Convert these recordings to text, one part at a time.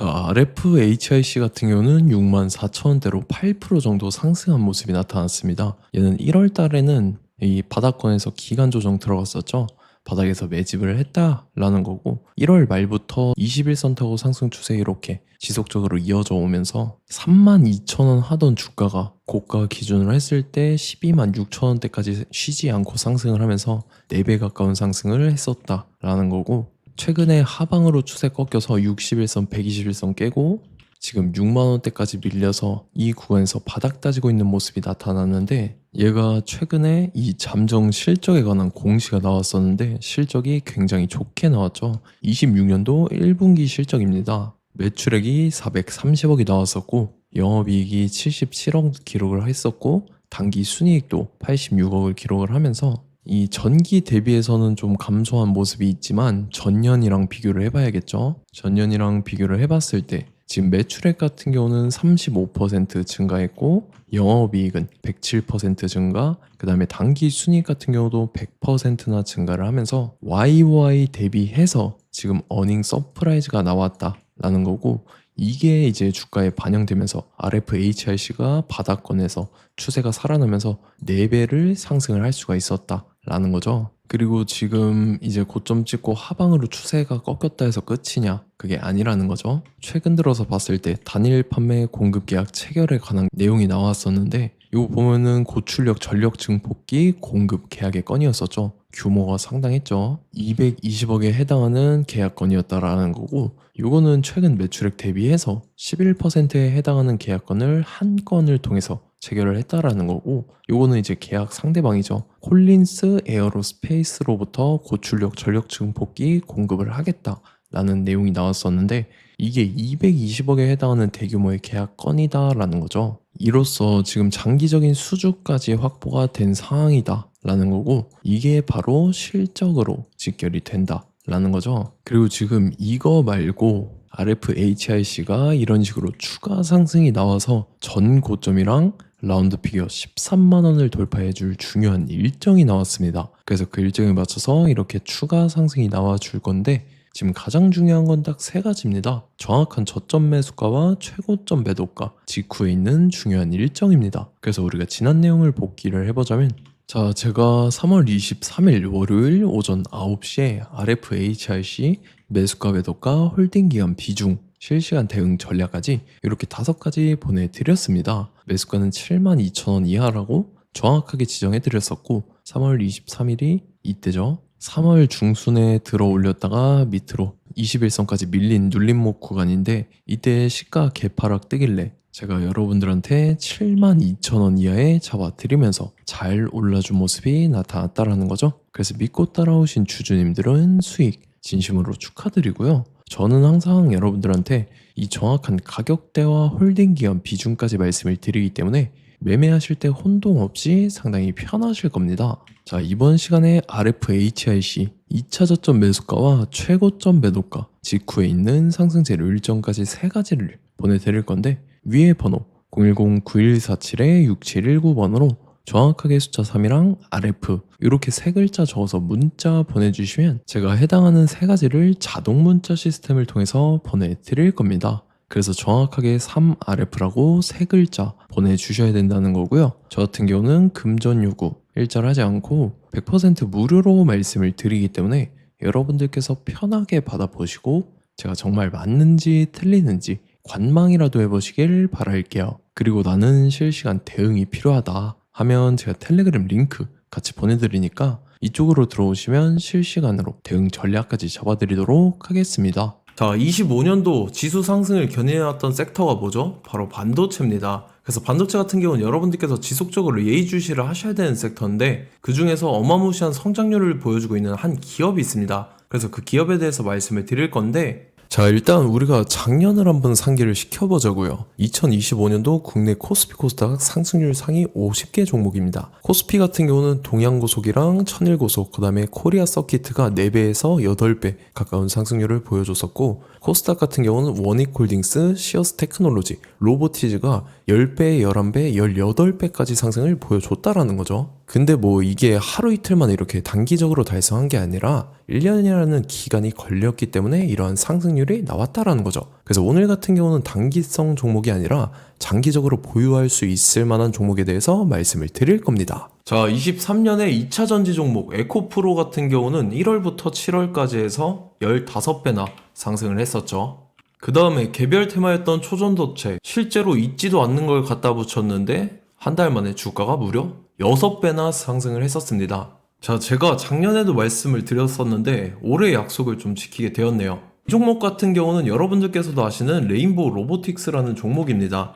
자, RFHIC 같은 경우는 64,000원대로 8% 정도 상승한 모습이 나타났습니다. 얘는 1월 달에는 이 바닥권에서 기간 조정 들어갔었죠. 바닥에서 매집을 했다라는 거고 1월 말부터 21선 타고 상승 추세 이렇게 지속적으로 이어져 오면서 32,000원 하던 주가가 고가 기준으로 했을 때 126,000원대까지 쉬지 않고 상승을 하면서 4배 가까운 상승을 했었다라는 거고, 최근에 하방으로 추세 꺾여서 61선, 121선 깨고 지금 6만원대까지 밀려서 이 구간에서 바닥 따지고 있는 모습이 나타났는데, 얘가 최근에 이 잠정 실적에 관한 공시가 나왔었는데 실적이 굉장히 좋게 나왔죠. 26년도 1분기 실적입니다. 매출액이 430억이 나왔었고 영업이익이 77억 기록을 했었고 당기 순이익도 86억을 기록을 하면서 이 전기 대비해서는 좀 감소한 모습이 있지만 전년이랑 비교를 해봐야겠죠. 전년이랑 비교를 해봤을 때 지금 매출액 같은 경우는 35% 증가했고 영업이익은 107% 증가, 그 다음에 당기 순이익 같은 경우도 100%나 증가를 하면서 YOY 대비해서 지금 어닝 서프라이즈가 나왔다라는 거고, 이게 이제 주가에 반영되면서 RFHIC가 바닥권에서 추세가 살아나면서 4배를 상승을 할 수가 있었다라는 거죠. 그리고 지금 이제 고점 찍고 하방으로 추세가 꺾였다 해서 끝이냐? 그게 아니라는 거죠. 최근 들어서 봤을 때 단일 판매 공급 계약 체결에 관한 내용이 나왔었는데, 이거 보면은 고출력 전력 증폭기 공급 계약의 건이었었죠. 규모가 상당했죠. 220억에 해당하는 계약건이었다라는 거고, 이거는 최근 매출액 대비해서 11%에 해당하는 계약건을 한 건을 통해서 체결을 했다라는 거고, 요거는 이제 계약 상대방이죠. 콜린스 에어로스페이스로부터 고출력 전력 증폭기 공급을 하겠다라는 내용이 나왔었는데, 이게 220억에 해당하는 대규모의 계약 건이다라는 거죠. 이로써 지금 장기적인 수주까지 확보가 된 상황이다라는 거고, 이게 바로 실적으로 직결이 된다라는 거죠. 그리고 지금 이거 말고 RFHIC가 이런 식으로 추가 상승이 나와서 전 고점이랑 라운드 피겨 13만원을 돌파해줄 중요한 일정이 나왔습니다. 그래서 그 일정에 맞춰서 이렇게 추가 상승이 나와줄 건데, 지금 가장 중요한 건 딱 3가지입니다. 정확한 저점 매수가와 최고점 매도가 직후에 있는 중요한 일정입니다. 그래서 우리가 지난 내용을 복기를 해보자면, 자, 제가 3월 23일 월요일 오전 9시에 RFHIC 매수가 매도가 홀딩 기간 비중 실시간 대응 전략까지 이렇게 5가지 보내드렸습니다. 매수가는 72,000원 이하라고 정확하게 지정해드렸었고, 3월 23일이 이때죠. 3월 중순에 들어 올렸다가 밑으로 21선까지 밀린 눌림목 구간인데, 이때 시가 개파락 뜨길래 제가 여러분들한테 72,000원 이하에 잡아드리면서 잘 올라준 모습이 나타났다라는 거죠. 그래서 믿고 따라오신 주주님들은 수익 진심으로 축하드리고요. 저는 항상 여러분들한테 이 정확한 가격대와 홀딩 기간 비중까지 말씀을 드리기 때문에 매매하실 때 혼동 없이 상당히 편하실 겁니다. 자, 이번 시간에 RFHIC 2차 저점 매수가와 최고점 매도가 직후에 있는 상승 재료 일정까지 3가지를 보내드릴 건데, 위에 번호 010-9147-6719번으로 정확하게 숫자 3이랑 RF 이렇게 3글자 적어서 문자 보내주시면 제가 해당하는 3가지를 자동 문자 시스템을 통해서 보내드릴 겁니다. 그래서 정확하게 3RF라고 3글자 보내주셔야 된다는 거고요. 저 같은 경우는 금전 요구 일절 하지 않고 100% 무료로 말씀을 드리기 때문에 여러분들께서 편하게 받아보시고 제가 정말 맞는지 틀리는지 관망이라도 해보시길 바랄게요. 그리고 나는 실시간 대응이 필요하다 하면 제가 텔레그램 링크 같이 보내드리니까 이쪽으로 들어오시면 실시간으로 대응 전략까지 잡아드리도록 하겠습니다. 자, 25년도 지수 상승을 견인해왔던 섹터가 뭐죠? 바로 반도체입니다. 그래서 반도체 같은 경우는 여러분들께서 지속적으로 예의주시를 하셔야 되는 섹터인데, 그 중에서 어마무시한 성장률을 보여주고 있는 한 기업이 있습니다. 그래서 그 기업에 대해서 말씀을 드릴 건데, 자, 일단 우리가 작년을 한번 상기를 시켜보자고요. 2025년도 국내 코스피 코스닥 상승률 상위 50개 종목입니다. 코스피 같은 경우는 동양고속이랑 천일고속, 그 다음에 코리아 서키트가 4배에서 8배 가까운 상승률을 보여줬었고, 코스닥 같은 경우는 원익홀딩스, 시어스 테크놀로지, 로보티즈가 10배, 11배, 18배까지 상승을 보여줬다라는 거죠. 근데 뭐 이게 하루 이틀 만에 이렇게 단기적으로 달성한 게 아니라 1년이라는 기간이 걸렸기 때문에 이러한 상승률이 나왔다라는 거죠. 그래서 오늘 같은 경우는 단기성 종목이 아니라 장기적으로 보유할 수 있을 만한 종목에 대해서 말씀을 드릴 겁니다. 자, 23년에 2차 전지 종목 에코프로 같은 경우는 1월부터 7월까지 해서 15배나 상승을 했었죠. 그 다음에 개별 테마였던 초전도체, 실제로 있지도 않는 걸 갖다 붙였는데 한 달 만에 주가가 무려 6배나 상승을 했었습니다. 자, 제가 작년에도 말씀을 드렸었는데 올해 약속을 좀 지키게 되었네요. 이 종목 같은 경우는 여러분들께서도 아시는 레인보우 로보틱스라는 종목입니다.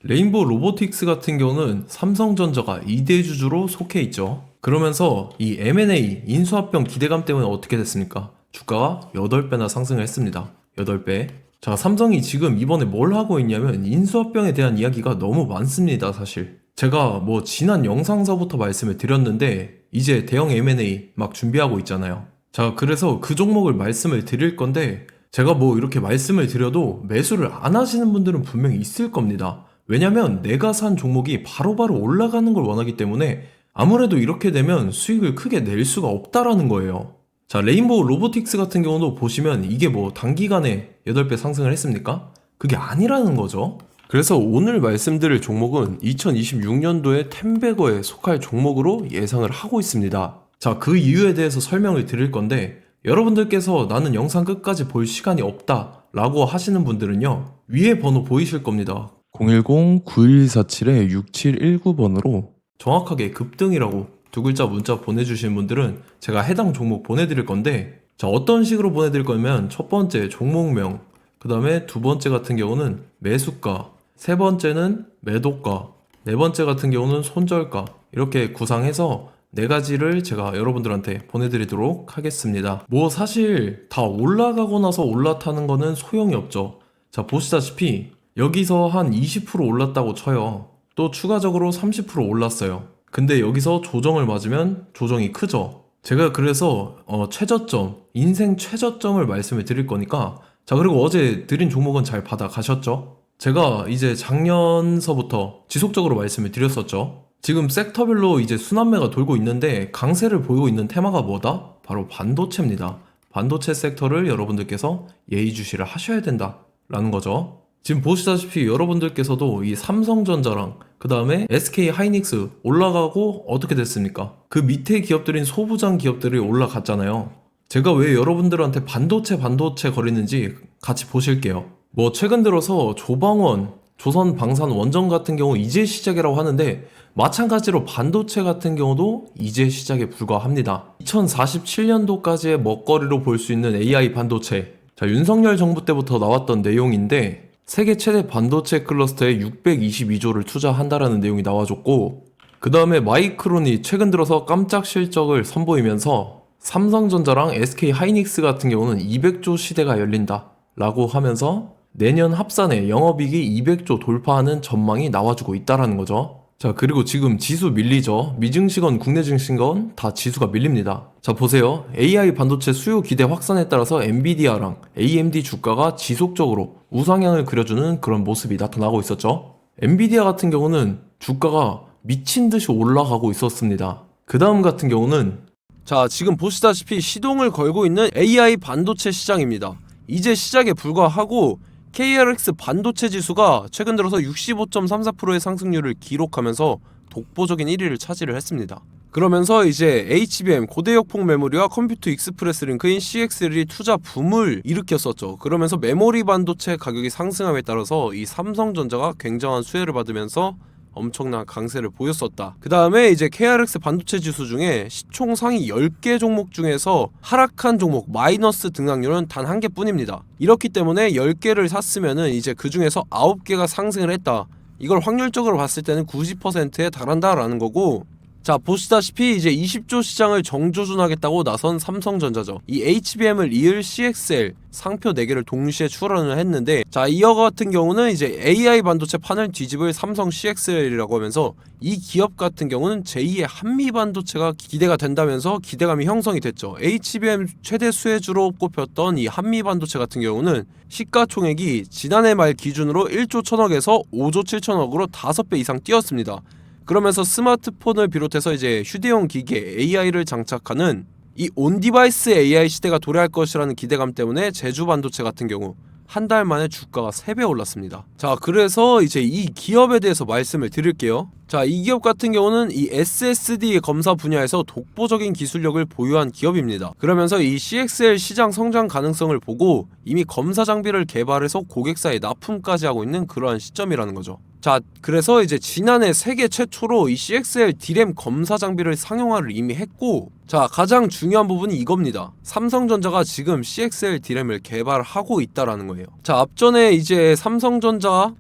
레인보우 로보틱스 같은 경우는 삼성전자가 2대 주주로 속해 있죠. 그러면서 이 M&A 인수합병 기대감 때문에 어떻게 됐습니까? 주가가 8배나 상승을 했습니다. 8배. 자, 삼성이 지금 이번에 뭘 하고 있냐면 인수합병에 대한 이야기가 너무 많습니다, 사실. 제가 뭐 지난 영상서부터 말씀을 드렸는데 이제 대형 M&A 막 준비하고 있잖아요. 자, 그래서 그 종목을 말씀을 드릴 건데 제가 뭐 이렇게 말씀을 드려도 매수를 안 하시는 분들은 분명히 있을 겁니다. 왜냐면 내가 산 종목이 바로바로 올라가는 걸 원하기 때문에 아무래도 이렇게 되면 수익을 크게 낼 수가 없다라는 거예요. 자, 레인보우 로보틱스 같은 경우도 보시면 이게 뭐 단기간에 8배 상승을 했습니까? 그게 아니라는 거죠. 그래서 오늘 말씀드릴 종목은 2026년도에 텐베거에 속할 종목으로 예상을 하고 있습니다. 자, 그 이유에 대해서 설명을 드릴 건데 여러분들께서 나는 영상 끝까지 볼 시간이 없다 라고 하시는 분들은요, 위에 번호 보이실 겁니다. 010-9147-6719번으로 정확하게 급등이라고 두 글자 문자 보내주신 분들은 제가 해당 종목 보내드릴 건데, 자, 어떤 식으로 보내드릴 거냐면 첫 번째 종목명, 그 다음에 두 번째 같은 경우는 매수가, 세 번째는 매도가, 네 번째 같은 경우는 손절가, 이렇게 구상해서 네 가지를 제가 여러분들한테 보내드리도록 하겠습니다. 뭐 사실 다 올라가고 나서 올라타는 거는 소용이 없죠. 자, 보시다시피 여기서 한 20% 올랐다고 쳐요. 또 추가적으로 30% 올랐어요. 근데 여기서 조정을 맞으면 조정이 크죠. 제가 그래서 최저점, 인생 최저점을 말씀을 드릴 거니까, 자, 그리고 어제 드린 종목은 잘 받아가셨죠? 제가 이제 작년서부터 지속적으로 말씀을 드렸었죠. 지금 섹터별로 이제 순환매가 돌고 있는데 강세를 보이고 있는 테마가 뭐다? 바로 반도체입니다. 반도체 섹터를 여러분들께서 예의주시를 하셔야 된다라는 거죠. 지금 보시다시피 여러분들께서도 이 삼성전자랑 그 다음에 SK 하이닉스 올라가고 어떻게 됐습니까? 그 밑에 기업들인 소부장 기업들이 올라갔잖아요. 제가 왜 여러분들한테 반도체 거리는지 같이 보실게요. 뭐 최근 들어서 조방원, 조선방산원전 같은 경우 이제 시작이라고 하는데 마찬가지로 반도체 같은 경우도 이제 시작에 불과합니다. 2047년도까지의 먹거리로 볼 수 있는 AI 반도체. 자, 윤석열 정부 때부터 나왔던 내용인데 세계 최대 반도체 클러스터에 622조를 투자한다라는 내용이 나와줬고, 그 다음에 마이크론이 최근 들어서 깜짝 실적을 선보이면서 삼성전자랑 SK 하이닉스 같은 경우는 200조 시대가 열린다 라고 하면서 내년 합산에 영업이익이 200조 돌파하는 전망이 나와주고 있다라는 거죠. 자, 그리고 지금 지수 밀리죠. 미증시건 국내 증시건 다 지수가 밀립니다. 자, 보세요. AI 반도체 수요 기대 확산에 따라서 엔비디아랑 AMD 주가가 지속적으로 우상향을 그려주는 그런 모습이 나타나고 있었죠. 엔비디아 같은 경우는 주가가 미친 듯이 올라가고 있었습니다. 그 다음 같은 경우는, 자, 지금 보시다시피 시동을 걸고 있는 AI 반도체 시장입니다. 이제 시작에 불과하고 KRX 반도체 지수가 최근 들어서 65.34%의 상승률을 기록하면서 독보적인 1위를 차지를 했습니다. 그러면서 이제 HBM 고대역폭 메모리와 컴퓨터 익스프레스 링크인 CXL이 투자 붐을 일으켰었죠. 그러면서 메모리 반도체 가격이 상승함에 따라서 이 삼성전자가 굉장한 수혜를 받으면서 엄청난 강세를 보였었다. 그 다음에 이제 KRX 반도체 지수 중에 시총 상위 10개 종목 중에서 하락한 종목 마이너스 등락률은 단 1개 뿐입니다. 이렇기 때문에 10개를 샀으면은 이제 그 중에서 9개가 상승을 했다. 이걸 확률적으로 봤을 때는 90%에 달한다라는 거고, 자, 보시다시피 이제 20조 시장을 정조준하겠다고 나선 삼성전자죠. 이 HBM을 이을 CXL 상표 4개를 동시에 출원을 했는데, 자, 이어 같은 경우는 이제 AI 반도체 판을 뒤집을 삼성 CXL이라고 하면서 이 기업 같은 경우는 제2의 한미 반도체가 기대가 된다면서 기대감이 형성이 됐죠. HBM 최대 수혜주로 꼽혔던 이 한미 반도체 같은 경우는 시가총액이 지난해 말 기준으로 1조 1000억에서 5조 7천억으로 5배 이상 뛰었습니다. 그러면서 스마트폰을 비롯해서 이제 휴대용 기기에 AI를 장착하는 이 온디바이스 AI 시대가 도래할 것이라는 기대감 때문에 제주 반도체 같은 경우 한 달 만에 주가가 3배 올랐습니다. 자, 그래서 이제 이 기업에 대해서 말씀을 드릴게요. 자, 이 기업 같은 경우는 이 SSD 검사 분야에서 독보적인 기술력을 보유한 기업입니다. 그러면서 이 CXL 시장 성장 가능성을 보고 이미 검사 장비를 개발해서 고객사에 납품까지 하고 있는 그러한 시점이라는 거죠. 자, 그래서 이제 지난해 세계 최초로 이 CXL D램 검사 장비를 상용화를 이미 했고, 자, 가장 중요한 부분이 이겁니다. 삼성전자가 지금 CXL D램을 개발하고 있다라는 거예요. 자, 앞전에 이제 삼성전자가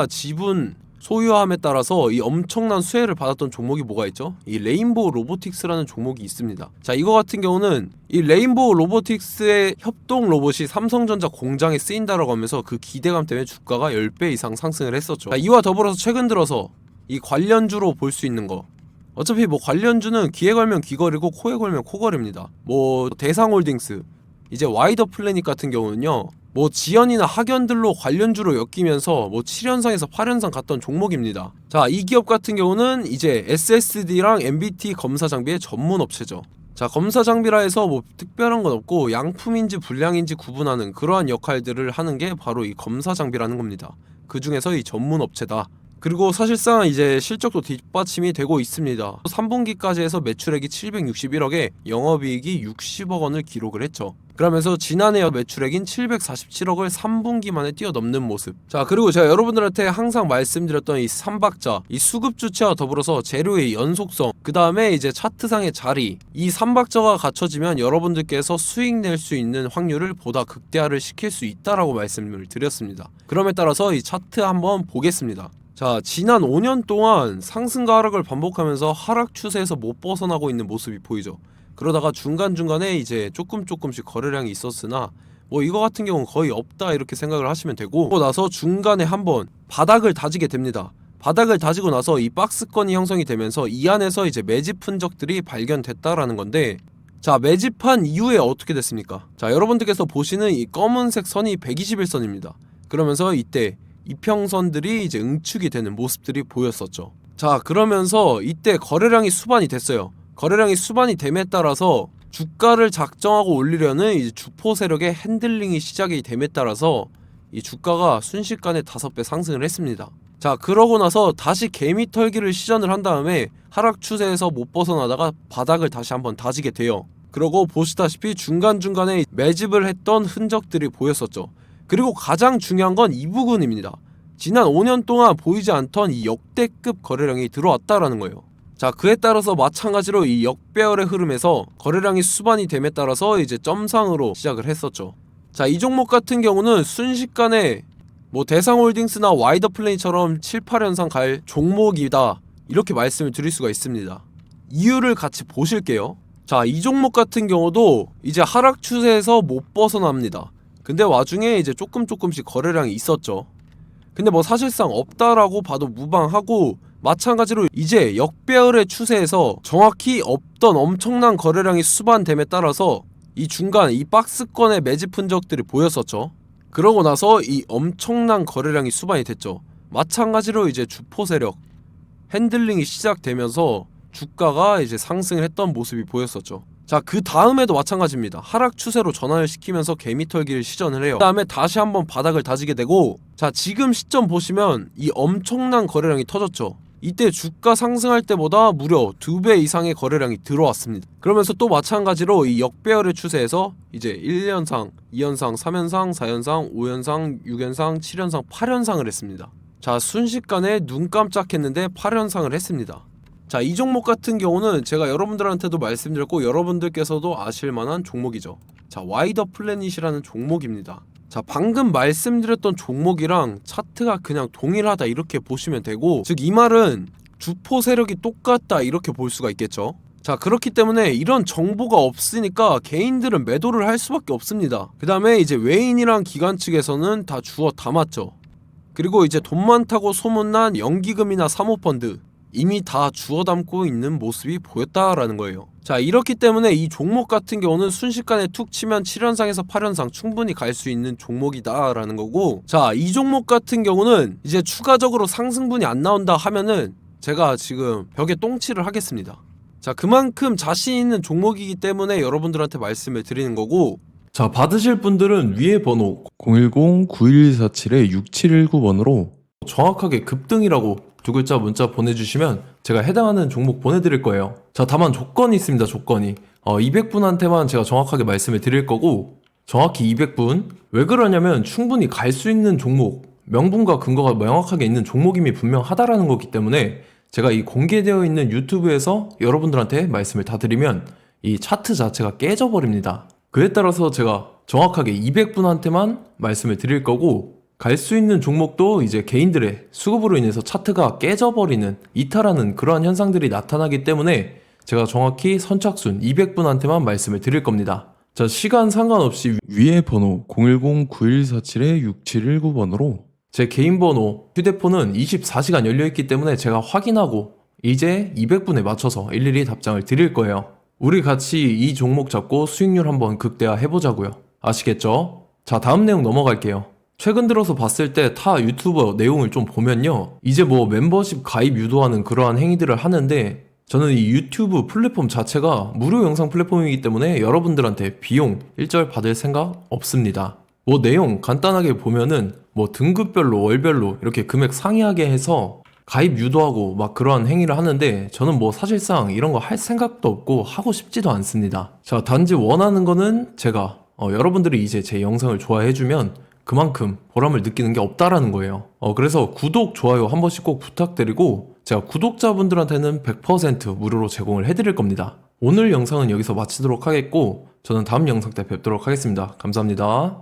지분 소유함에 따라서 이 엄청난 수혜를 받았던 종목이 뭐가 있죠? 이 레인보우 로보틱스라는 종목이 있습니다. 자, 이거 같은 경우는 이 레인보우 로보틱스의 협동 로봇이 삼성전자 공장에 쓰인다라고 하면서 그 기대감 때문에 주가가 10배 이상 상승을 했었죠. 자, 이와 더불어서 최근 들어서 이 관련주로 볼 수 있는 거, 어차피 뭐 관련주는 귀에 걸면 귀걸이고 코에 걸면 코걸입니다. 뭐 대상홀딩스, 이제 와이더 플래닛 같은 경우는요, 뭐 지연이나 학연들로 관련주로 엮이면서 뭐 7연상에서 8연상 갔던 종목입니다. 자, 이 기업 같은 경우는 이제 SSD랑 MBT 검사 장비의 전문 업체죠. 자, 검사 장비라 해서 뭐 특별한 건 없고 양품인지 불량인지 구분하는 그러한 역할들을 하는 게 바로 이 검사 장비라는 겁니다. 그 중에서 이 전문 업체다. 그리고 사실상 이제 실적도 뒷받침이 되고 있습니다. 3분기까지 해서 매출액이 761억에 영업이익이 60억 원을 기록을 했죠. 그러면서 지난해 매출액인 747억을 3분기 만에 뛰어넘는 모습. 자, 그리고 제가 여러분들한테 항상 말씀드렸던 이 3박자, 이 수급 주체와 더불어서 재료의 연속성, 그 다음에 이제 차트상의 자리, 이 3박자가 갖춰지면 여러분들께서 수익 낼 수 있는 확률을 보다 극대화를 시킬 수 있다라고 말씀을 드렸습니다. 그럼에 따라서 이 차트 한번 보겠습니다. 자, 지난 5년 동안 상승과 하락을 반복하면서 하락 추세에서 못 벗어나고 있는 모습이 보이죠. 그러다가 중간중간에 이제 조금씩 거래량이 있었으나 뭐 이거 같은 경우는 거의 없다 이렇게 생각을 하시면 되고, 그러고 나서 중간에 한번 바닥을 다지게 됩니다. 바닥을 다지고 나서 이 박스권이 형성이 되면서 이 안에서 이제 매집 흔적들이 발견됐다라는 건데, 자, 매집한 이후에 어떻게 됐습니까? 자, 여러분들께서 보시는 이 검은색 선이 121선입니다. 그러면서 이때 이평선들이 이제 응축이 되는 모습들이 보였었죠. 자, 그러면서 이때 거래량이 수반이 됐어요. 거래량이 수반이 됨에 따라서 주가를 작정하고 올리려는 이제 주포 세력의 핸들링이 시작이 됨에 따라서 이 주가가 순식간에 5배 상승을 했습니다. 자, 그러고 나서 다시 개미 털기를 시전을 한 다음에 하락 추세에서 못 벗어나다가 바닥을 다시 한번 다지게 돼요. 그러고 보시다시피 중간중간에 매집을 했던 흔적들이 보였었죠. 그리고 가장 중요한 건 이 부분입니다. 지난 5년 동안 보이지 않던 이 역대급 거래량이 들어왔다라는 거예요. 자, 그에 따라서 마찬가지로 이 역배열의 흐름에서 거래량이 수반이 됨에 따라서 이제 점상으로 시작을 했었죠. 자, 이 종목 같은 경우는 순식간에 뭐 대상홀딩스나 와이더 플레이처럼 7, 8연상 갈 종목이다 이렇게 말씀을 드릴 수가 있습니다. 이유를 같이 보실게요. 자, 이 종목 같은 경우도 이제 하락 추세에서 못 벗어납니다. 근데 와중에 이제 조금씩 거래량이 있었죠. 근데 뭐 사실상 없다라고 봐도 무방하고, 마찬가지로 이제 역배열의 추세에서 정확히 없던 엄청난 거래량이 수반됨에 따라서 이 중간 이 박스권의 매집 흔적들이 보였었죠. 그러고 나서 이 엄청난 거래량이 수반이 됐죠. 마찬가지로 이제 주포 세력 핸들링이 시작되면서 주가가 이제 상승을 했던 모습이 보였었죠. 자, 그 다음에도 마찬가지입니다. 하락 추세로 전환을 시키면서 개미털기를 시전을 해요. 그 다음에 다시 한번 바닥을 다지게 되고, 자, 지금 시점 보시면 이 엄청난 거래량이 터졌죠. 이때 주가 상승할 때보다 무려 2배 이상의 거래량이 들어왔습니다. 그러면서 또 마찬가지로 이 역배열의 추세에서 이제 1연상, 2연상, 3연상, 4연상, 5연상, 6연상, 7연상, 8연상을 했습니다. 자, 순식간에 눈 깜짝했는데 8연상을 했습니다. 자, 이 종목 같은 경우는 제가 여러분들한테도 말씀드렸고 여러분들께서도 아실만한 종목이죠. 자, 와이더 플래닛이라는 종목입니다. 자, 방금 말씀드렸던 종목이랑 차트가 그냥 동일하다 이렇게 보시면 되고, 즉 이 말은 주포 세력이 똑같다 이렇게 볼 수가 있겠죠. 자, 그렇기 때문에 이런 정보가 없으니까 개인들은 매도를 할 수밖에 없습니다. 그 다음에 이제 외인이랑 기관 측에서는 다 주워 담았죠. 그리고 이제 돈 많다고 소문난 연기금이나 사모펀드 이미 다 주워 담고 있는 모습이 보였다라는 거예요. 자, 이렇기 때문에 이 종목 같은 경우는 순식간에 툭 치면 7연상에서 8연상 충분히 갈 수 있는 종목이다 라는 거고, 자, 이 종목 같은 경우는 이제 추가적으로 상승분이 안 나온다 하면은 제가 지금 벽에 똥칠을 하겠습니다. 자, 그만큼 자신 있는 종목이기 때문에 여러분들한테 말씀을 드리는 거고, 자, 받으실 분들은 위에 번호 010-9147-6719번으로 정확하게 급등이라고 두 글자 문자 보내주시면 제가 해당하는 종목 보내드릴 거예요. 자, 다만 조건이 있습니다. 조건이 200분한테만 제가 정확하게 말씀을 드릴 거고, 정확히 200분. 왜 그러냐면 충분히 갈 수 있는 종목, 명분과 근거가 명확하게 있는 종목임이 분명하다라는 거기 때문에 제가 이 공개되어 있는 유튜브에서 여러분들한테 말씀을 다 드리면 이 차트 자체가 깨져버립니다. 그에 따라서 제가 정확하게 200분한테만 말씀을 드릴 거고, 갈 수 있는 종목도 이제 개인들의 수급으로 인해서 차트가 깨져버리는, 이탈하는 그러한 현상들이 나타나기 때문에 제가 정확히 선착순 200분한테만 말씀을 드릴 겁니다. 자, 시간 상관없이 위에 번호 010-9147-6719번으로 제 개인 번호, 휴대폰은 24시간 열려있기 때문에 제가 확인하고 이제 200분에 맞춰서 일일이 답장을 드릴 거예요. 우리 같이 이 종목 잡고 수익률 한번 극대화 해보자고요. 아시겠죠? 자, 다음 내용 넘어갈게요. 최근 들어서 봤을 때 타 유튜버 내용을 좀 보면요, 이제 뭐 멤버십 가입 유도하는 그러한 행위들을 하는데, 저는 이 유튜브 플랫폼 자체가 무료 영상 플랫폼이기 때문에 여러분들한테 비용 일절 받을 생각 없습니다. 뭐 내용 간단하게 보면은 뭐 등급별로 월별로 이렇게 금액 상이하게 해서 가입 유도하고 막 그러한 행위를 하는데, 저는 뭐 사실상 이런 거 할 생각도 없고 하고 싶지도 않습니다. 자, 단지 원하는 거는 제가 여러분들이 이제 제 영상을 좋아해주면 그만큼 보람을 느끼는 게 없다라는 거예요. 그래서 구독, 좋아요 한 번씩 꼭 부탁드리고, 제가 구독자분들한테는 100% 무료로 제공을 해드릴 겁니다. 오늘 영상은 여기서 마치도록 하겠고, 저는 다음 영상 때 뵙도록 하겠습니다. 감사합니다.